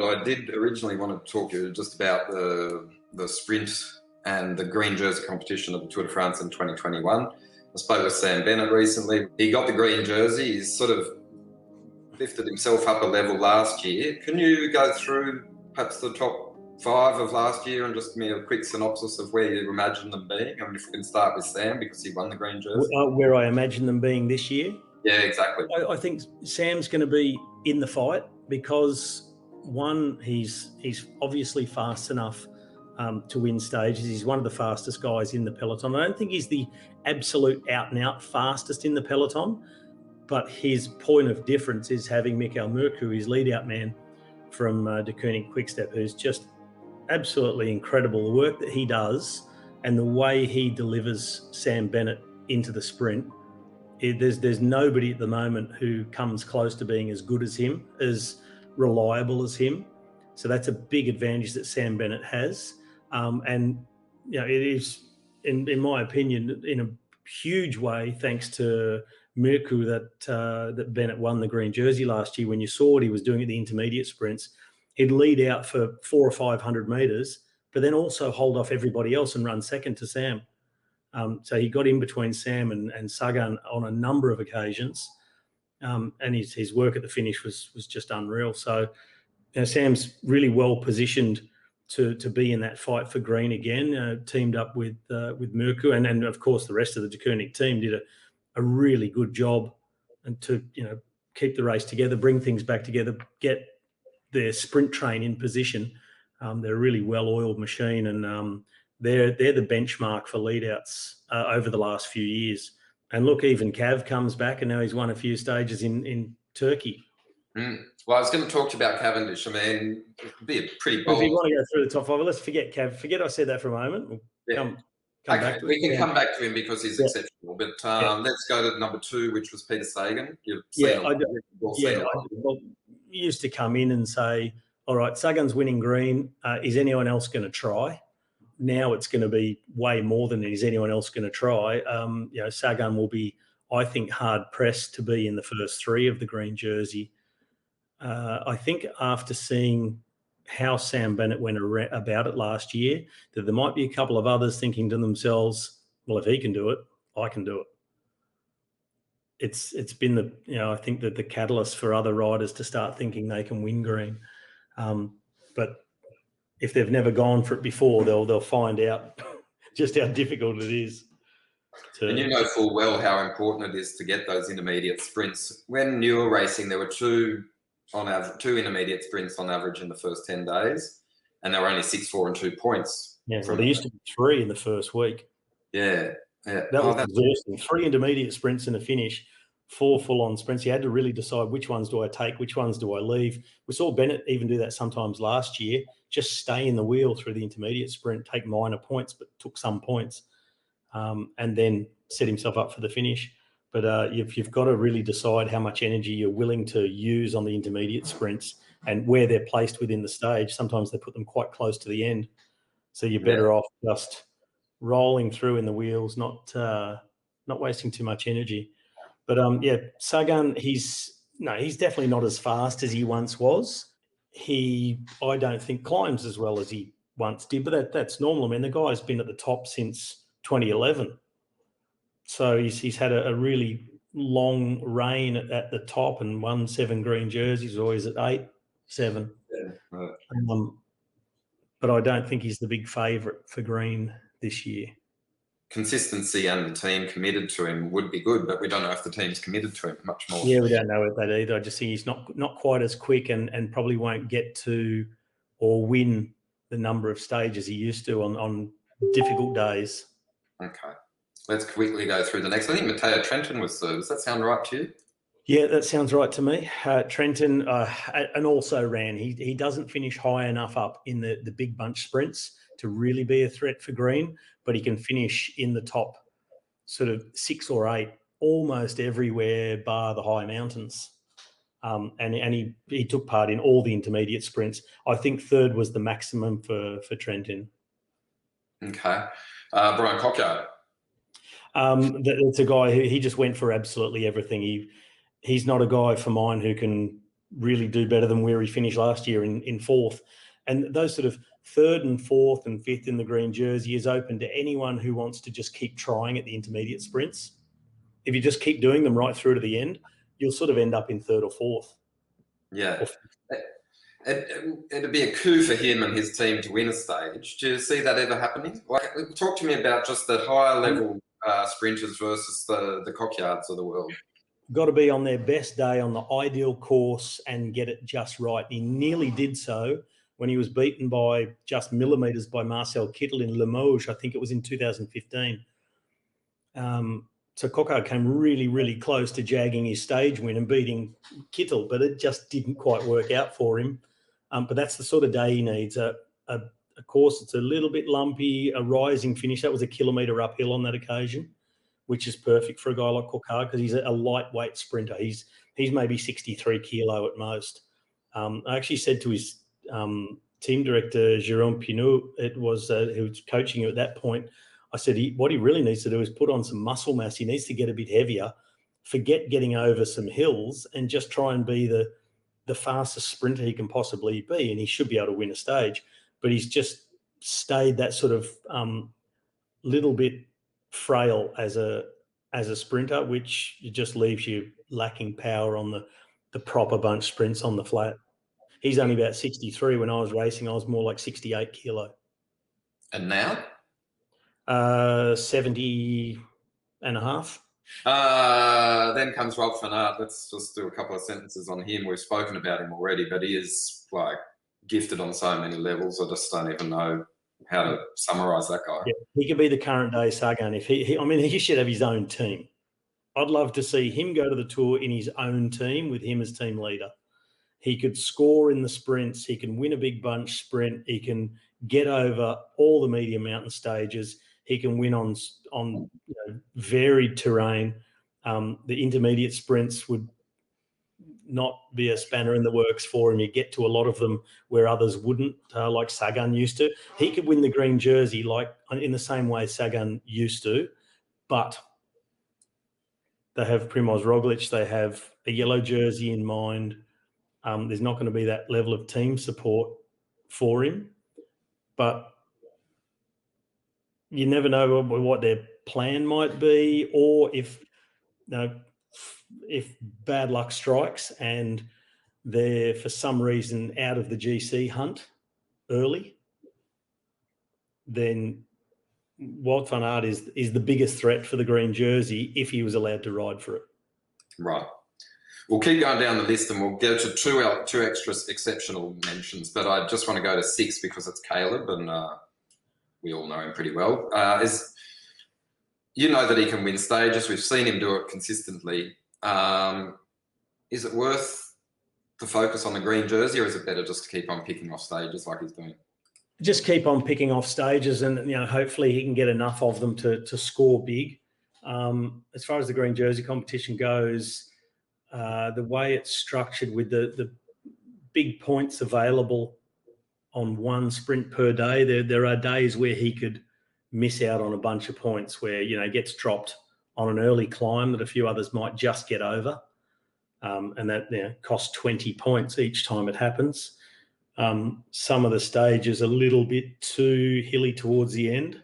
I did originally want to talk to you just about the sprint and the green jersey competition of the Tour de France in 2021. I spoke with Sam Bennett recently. He got the green jersey. He's sort of lifted himself up a level last year. Can you go through perhaps the top 5 of last year and just give me a quick synopsis of where you imagine them being? I mean, if we can start with Sam, because he won the green jersey. Where I imagine them being this year? Yeah, exactly. I think Sam's going to be in the fight because, one, he's obviously fast enough to win stages. He's one of the fastest guys in the peloton. I don't think he's the absolute out-and-out fastest in the peloton, but his point of difference is having Michael Mørkøv, his lead-out man from De Koning Quickstep, who's just absolutely incredible. The work that he does and the way he delivers Sam Bennett into the sprint, there's nobody at the moment who comes close to being as good as him, as reliable as him. So that's a big advantage that Sam Bennett has. And you know, it is, in my opinion, in a huge way, thanks to Mørkøv that Bennett won the green jersey last year. When you saw what he was doing at the intermediate sprints, he'd lead out for 400 or 500 metres, but then also hold off everybody else and run second to Sam. So he got in between Sam and Sagan on a number of occasions, and his work at the finish was just unreal. So you know, Sam's really well positioned to be in that fight for green again. Teamed up with Mørkøv, and of course the rest of the De Koning team did a really good job, and to keep the race together, bring things back together, get their sprint train in position. They're a really well-oiled machine, and they're the benchmark for lead-outs over the last few years. And look, even Cav comes back, and now he's won a few stages in Turkey. Well, I was going to talk to you about Cavendish. I mean, it'd be a pretty bold... If you want to go through the top 5, let's forget Cav. Forget I said that for a moment. We'll come back to we can come back to him because he's exceptional. But let's go to number 2, which was Peter Sagan. Used to come in and say, all right, Sagan's winning green. Is anyone else going to try? Now it's going to be way more than is anyone else going to try. Sagan will be, I think, hard-pressed to be in the first 3 of the green jersey. I think after seeing how Sam Bennett went about it last year, that there might be a couple of others thinking to themselves, well, if he can do it, I can do it. It's been I think that the catalyst for other riders to start thinking they can win green. But if they've never gone for it before, they'll find out just how difficult it is. And you know full well how important it is to get those intermediate sprints. When you were racing, there were 2 intermediate sprints on average in the first 10 days, and there were only 6, 4 and 2 points. Yeah, so there used to be 3 in the first week. Yeah. That was exhausting. 3 intermediate sprints and a finish, 4 full-on sprints. You had to really decide which ones do I take, which ones do I leave. We saw Bennett even do that sometimes last year, just stay in the wheel through the intermediate sprint, take minor points, but took some points, and then set himself up for the finish. But you've got to really decide how much energy you're willing to use on the intermediate sprints and where they're placed within the stage. Sometimes they put them quite close to the end. So you're better off just rolling through in the wheels, not wasting too much energy. But Sagan, he's definitely not as fast as he once was. I don't think climbs as well as he once did, but that's normal. I mean, the guy's been at the top since 2011. So he's had a really long reign at the top and won 7 green jerseys, always at 8, 7. Yeah, right. But I don't think he's the big favourite for green this year. Consistency and the team committed to him would be good, but we don't know if the team's committed to him much more. Yeah, we don't know that either. I just think he's not quite as quick and probably won't get to or win the number of stages he used to on difficult days. Okay. Let's quickly go through the next. I think Matteo Trentin was third. Does that sound right to you? Yeah, that sounds right to me. Trentin and also ran. He doesn't finish high enough up in the big bunch sprints to really be a threat for green, but he can finish in the top sort of 6 or 8 almost everywhere bar the high mountains. And he took part in all the intermediate sprints. I think third was the maximum for Trentin. Okay. Bryan Coquard. That's a guy who he just went for absolutely everything. He's not a guy for mine who can really do better than where he finished last year in fourth. And those sort of third and fourth and fifth in the green jersey is open to anyone who wants to just keep trying at the intermediate sprints. If you just keep doing them right through to the end, you'll sort of end up in third or fourth. Yeah. It'd be a coup for him and his team to win a stage. Do you see that ever happening? Like, talk to me about just the higher level sprinters versus the Coquards of the world. Got to be on their best day on the ideal course and get it just right. He nearly did so when he was beaten by just millimetres by Marcel Kittel in Limoges. I think it was in 2015. So Coquard came really, really close to jagging his stage win and beating Kittel, but it just didn't quite work out for him. But that's the sort of day he needs, a course that's a little bit lumpy, a rising finish. That was a kilometre uphill on that occasion, which is perfect for a guy like Coquard because he's a lightweight sprinter. He's maybe 63 kilo at most. I actually said to his team director, Jérôme Pinot, who was coaching him at that point, I said, what he really needs to do is put on some muscle mass. He needs to get a bit heavier, forget getting over some hills and just try and be the fastest sprinter he can possibly be, and he should be able to win a stage. But he's just stayed that sort of little bit frail as a sprinter, which just leaves you lacking power on the proper bunch sprints on the flat. He's only about 63. When I was racing, I was more like 68 kilo. And now? 70 and a half. Then comes Wout van Aert. Let's just do a couple of sentences on him. We've spoken about him already, but he is like gifted on so many levels. I just don't even know how to summarise that guy. Yeah, he could be the current day Sagan. If he should have his own team. I'd love to see him go to the Tour in his own team with him as team leader. He could score in the sprints. He can win a big bunch sprint. He can get over all the medium mountain stages. He can win on varied terrain. The intermediate sprints would not be a spanner in the works for him. You get to a lot of them where others wouldn't, like Sagan used to. He could win the green jersey like in the same way Sagan used to, but they have Primož Roglič. They have a yellow jersey in mind. There's not going to be that level of team support for him, but you never know what their plan might be, or if bad luck strikes and they're for some reason out of the GC hunt early, then Wout van Aert is the biggest threat for the green jersey if he was allowed to ride for it. Right. We'll keep going down the list and we'll go to two extra exceptional mentions, but I just want to go to 6 because it's Caleb and we all know him pretty well. You know that he can win stages. We've seen him do it consistently. Is it worth the focus on the green jersey, or is it better just to keep on picking off stages like he's doing? Just keep on picking off stages and, hopefully he can get enough of them to score big. As far as the green jersey competition goes, the way it's structured with the big points available on one sprint per day, there are days where he could miss out on a bunch of points where, he gets dropped on an early climb that a few others might just get over. And that costs 20 points each time it happens. Some of the stages a little bit too hilly towards the end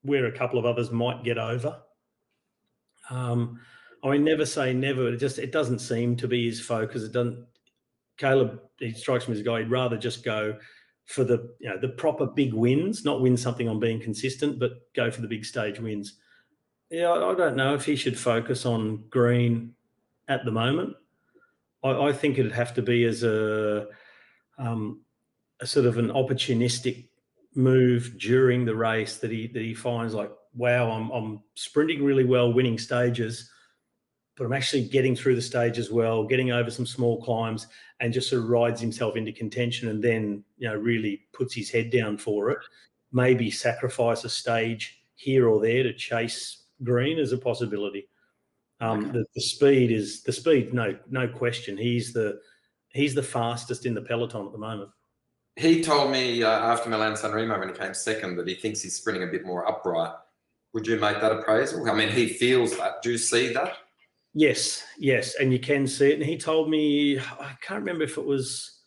where a couple of others might get over. Never say never. It doesn't seem to be his focus. Caleb, he strikes me as a guy, he'd rather just go for the proper big wins, not win something on being consistent, but go for the big stage wins. Yeah, I don't know if he should focus on green at the moment. I think it'd have to be as a sort of an opportunistic move during the race that he finds like, wow, I'm sprinting really well, winning stages, but I'm actually getting through the stage as well, getting over some small climbs, and just sort of rides himself into contention and then, really puts his head down for it. Maybe sacrifice a stage here or there to chase green as a possibility. The speed, no question. He's the fastest in the peloton at the moment. He told me after Milan-San Remo when he came second that he thinks he's sprinting a bit more upright. Would you make that appraisal? I mean, he feels that. Do you see that? Yes, and you can see it. And he told me, I can't remember if it was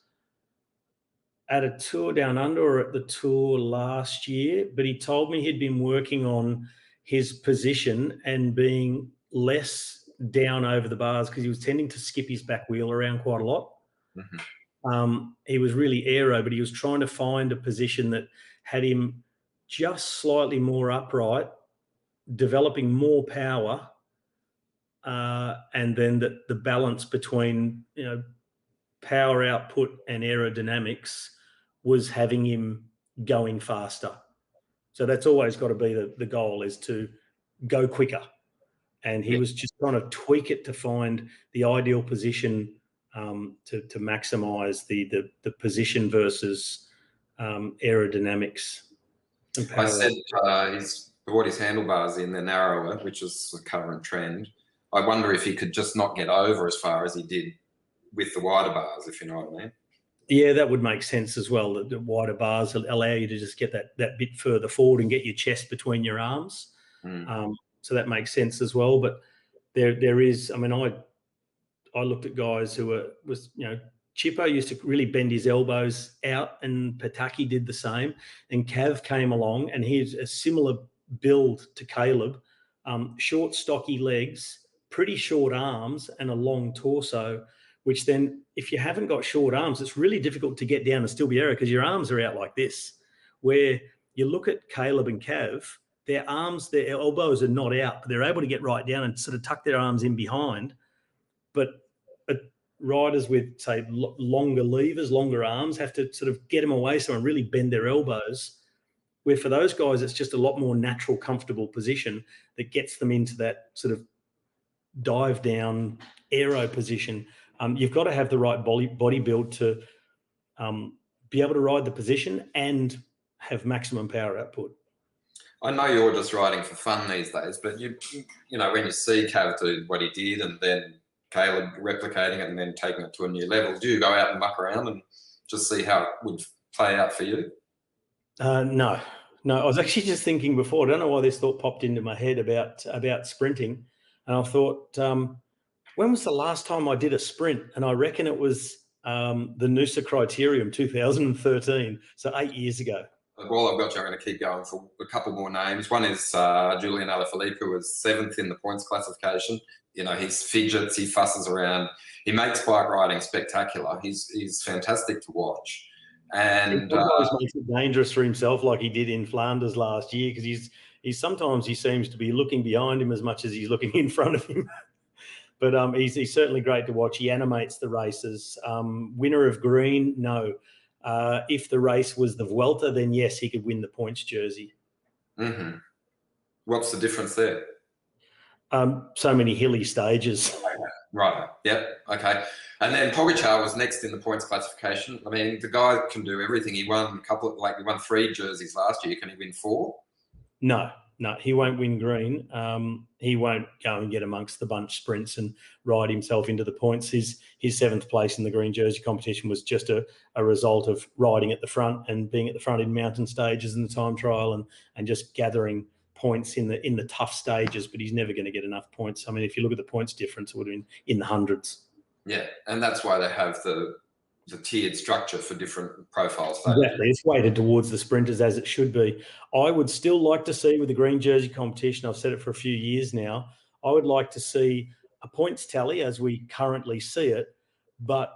at a tour down under or at the tour last year, but he told me he'd been working on his position and being less down over the bars because he was tending to skip his back wheel around quite a lot. Mm-hmm. He was really aero, but he was trying to find a position that had him just slightly more upright, developing more power, and then the balance between, power output and aerodynamics was having him going faster. So that's always got to be the goal, is to go quicker. And he was just trying to tweak it to find the ideal position to maximise the position versus aerodynamics and power. I said he's brought his handlebars in, they're narrower, which is the current trend. I wonder if he could just not get over as far as he did with the wider bars, if you know what I mean. Yeah, that would make sense as well. The wider bars allow you to just get that bit further forward and get your chest between your arms. So that makes sense as well. But there is, I mean, I looked at guys who was Chippo used to really bend his elbows out, and Pataki did the same. And Cav came along, and he's a similar build to Caleb, short, stocky legs, pretty short arms, and a long torso, which then, if you haven't got short arms, it's really difficult to get down and still be aero because your arms are out like this. Where you look at Caleb and Cav, their arms, their elbows are not out, but they're able to get right down and sort of tuck their arms in behind. But riders with, say, longer levers, longer arms, have to sort of get them away somewhere and really bend their elbows, where for those guys, it's just a lot more natural, comfortable position that gets them into that sort of dive down aero position. You've got to have the right body build to be able to ride the position and have maximum power output. I know you're just riding for fun these days, but you know, when you see Cav do what he did and then Caleb replicating it and then taking it to a new level, do you go out and muck around and just see how it would play out for you? No. I was actually just thinking before, I don't know why this thought popped into my head about sprinting. And I thought, when was the last time I did a sprint? And I reckon it was the Noosa Criterium 2013, so 8 years ago. While I've got you, I'm going to keep going for a couple more names. One is Julian Alaphilippe, who was 7th in the points classification. You know, he fidgets, he fusses around. He makes bike riding spectacular. He's fantastic to watch. And sometimes makes it dangerous for himself, like he did in Flanders last year, because he's sometimes he seems to be looking behind him as much as he's looking in front of him. But he's certainly great to watch. He animates the races. Winner of green, no. If the race was the Vuelta, then yes, he could win the points jersey. Mm-hmm. What's the difference there? So many hilly stages. Right. Yep. Okay. And then Pogačar was next in the points classification. I mean, the guy can do everything. He won he won 3 jerseys last year. Can he win 4? No, he won't win green. He won't go and get amongst the bunch sprints and ride himself into the points. His 7th place in the green jersey competition was just a result of riding at the front and being at the front in mountain stages in the time trial and just gathering points in the tough stages, but he's never going to get enough points. I mean, if you look at the points difference, it would have been in the hundreds. Yeah, and that's why they have the tiered structure for different profiles. Exactly. It's weighted towards the sprinters, as it should be. I would still like to see, with the green jersey competition, I've said it for a few years now, I would like to see a points tally as we currently see it, but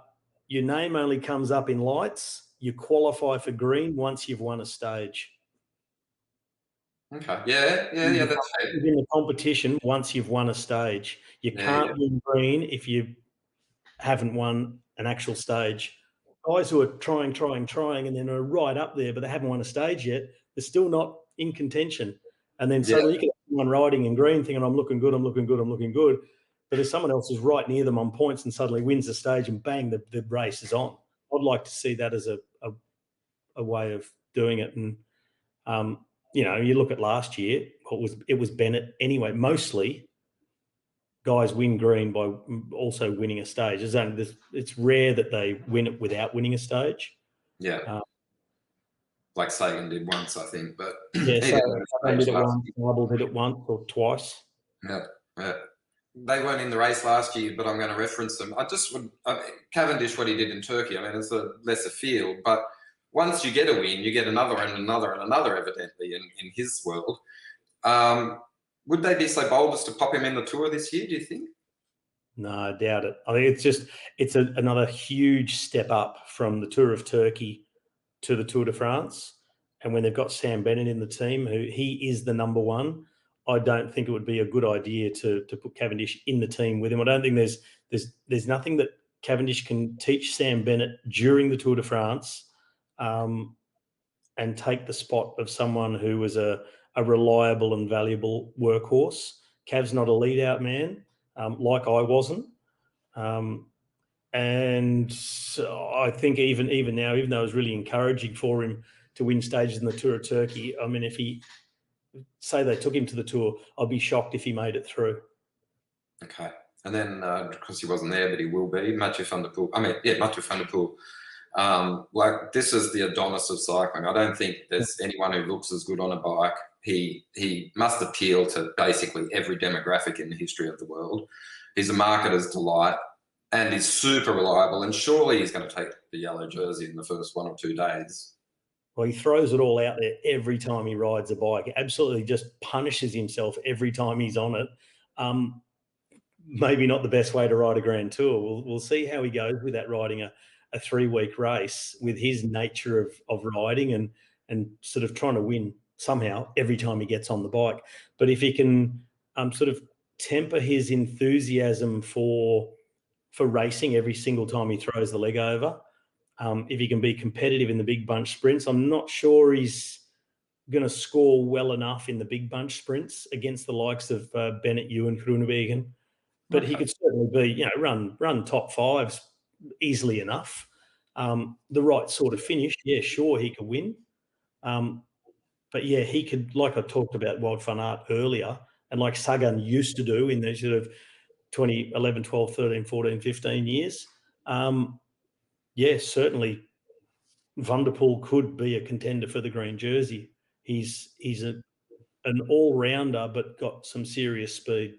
your name only comes up in lights. You qualify for green once you've won a stage. Okay. Yeah, that's fair. In the competition, once you've won a stage, you can't win green if you haven't won an actual stage. Guys who are trying, and then are right up there, but they haven't won a stage yet, they're still not in contention. And then suddenly you can have someone riding in green thinking, I'm looking good. But there's someone else who's right near them on points and suddenly wins the stage and bang, the race is on. I'd like to see that as a way of doing it. And, you look at last year, it was Bennett anyway. Mostly guys win green by also winning a stage. It's rare that they win it without winning a stage. Yeah. Like Sagan did once, I think. But Sagan did it once, Marble did it once or twice. Yeah. they weren't in the race last year, but I'm going to reference them. Cavendish, what he did in Turkey, I mean, it's a lesser field, but once you get a win, you get another and another and another, evidently, in his world. Would they be so bold as to pop him in the Tour this year, do you think? No, I doubt it. I think it's another huge step up from the Tour of Turkey to the Tour de France. And when they've got Sam Bennett in the team, who he is the number one, I don't think it would be a good idea to put Cavendish in the team with him. I don't think there's nothing that Cavendish can teach Sam Bennett during the Tour de France and take the spot of someone who was a reliable and valuable workhorse. Cav's not a lead-out man, like I wasn't. And so I think even now, even though it was really encouraging for him to win stages in the Tour of Turkey, I mean, if he, say they took him to the Tour, I'd be shocked if he made it through. Okay. And then, because he wasn't there, but he will be, Mathieu van der Poel. Mathieu van der Poel. Like, this is the Adonis of cycling. I don't think there's anyone who looks as good on a bike. He must appeal to basically every demographic in the history of the world. He's a marketer's delight and he's super reliable. And surely he's going to take the yellow jersey in the first 1 or 2 days. Well, he throws it all out there every time he rides a bike. He absolutely just punishes himself every time he's on it. Maybe not the best way to ride a Grand Tour. We'll see how he goes with that, riding a 3-week race with his nature of riding and sort of trying to win somehow every time he gets on the bike. But if he can sort of temper his enthusiasm for racing every single time he throws the leg over, if he can be competitive in the big bunch sprints, I'm not sure he's going to score well enough in the big bunch sprints against the likes of Bennett, Ewan, Groenewegen. But he could certainly be, run top fives easily enough. The right sort of finish, yeah, sure, he could win. But yeah, he could, like I talked about Wout van Aert earlier, and like Sagan used to do in the sort of 2011, 12, 13, 14, 15 years. Yeah, certainly Van der Poel could be a contender for the green jersey. He's an all-rounder, but got some serious speed.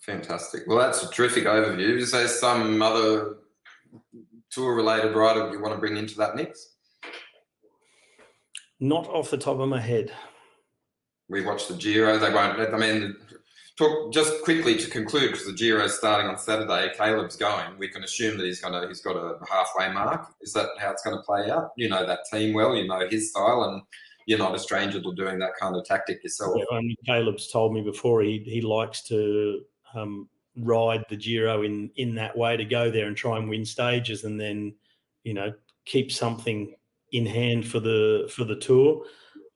Fantastic. Well, that's a terrific overview. Is there some other Tour-related rider you want to bring into that mix? Not off the top of my head. We watched the Giro. They won't. I mean, talk just quickly to conclude, because the Giro is starting on Saturday. Caleb's going. We can assume that he's got a halfway mark. Is that how it's going to play out? You know that team well. You know his style, and you're not a stranger to doing that kind of tactic yourself. Yeah, I mean, Caleb's told me before he likes to ride the Giro in that way, to go there and try and win stages, and then keep something in hand for the Tour.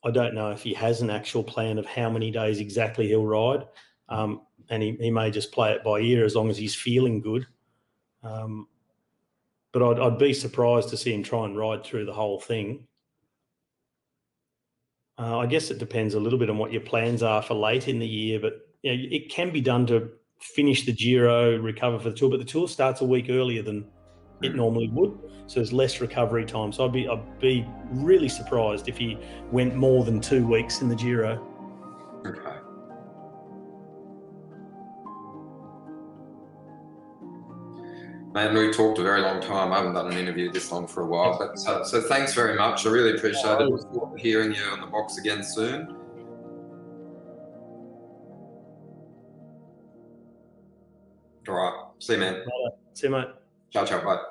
I don't know if he has an actual plan of how many days exactly he'll ride, and he may just play it by ear as long as he's feeling good. But I'd be surprised to see him try and ride through the whole thing. I guess it depends a little bit on what your plans are for late in the year, but it can be done to finish the Giro, recover for the Tour, but the Tour starts a week earlier than it normally would, so there's less recovery time. So I'd be really surprised if he went more than 2 weeks in the Giro. Okay. Man, we've talked a very long time. I haven't done an interview this long for a while, but so thanks very much. I really appreciate it. Look forward to hearing you on the box again soon. All right. See you, man. See you, mate. Ciao, ciao. Bye.